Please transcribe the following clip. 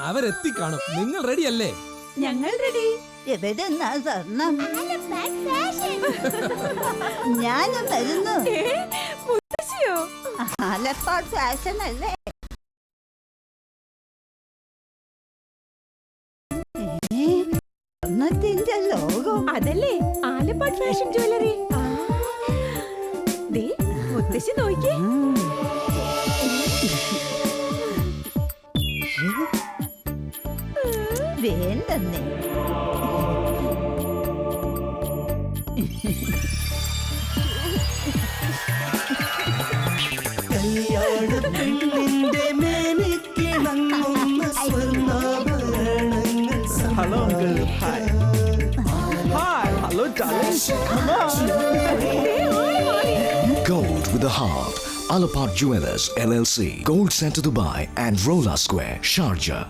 അവരെത്തിക്കാണും. നിങ്ങൾ റെഡിയല്ലേ? ഞങ്ങൾ റെഡി. എവിടെന്നാ സ്വർണം? ഞാനും വരുന്നു. മുത്തശ്ശിയോ? ആലപ്പാട് ഫാഷൻ അല്ലേ? സ്വർണത്തിന്റെ ലോകം അതല്ലേ ആലപ്പാട് ഫാഷൻ ജ്വല്ലറി. ദേ മുത്തശ്ശി നോക്കിയേ. വേണ്ടെന്നേ. Hello, uncle. Hi. Hi. Hello, darling. Come on. Gold with the heart. Alapart Jewelers LLC, Gold Center Dubai and Rola Square, Sharjah.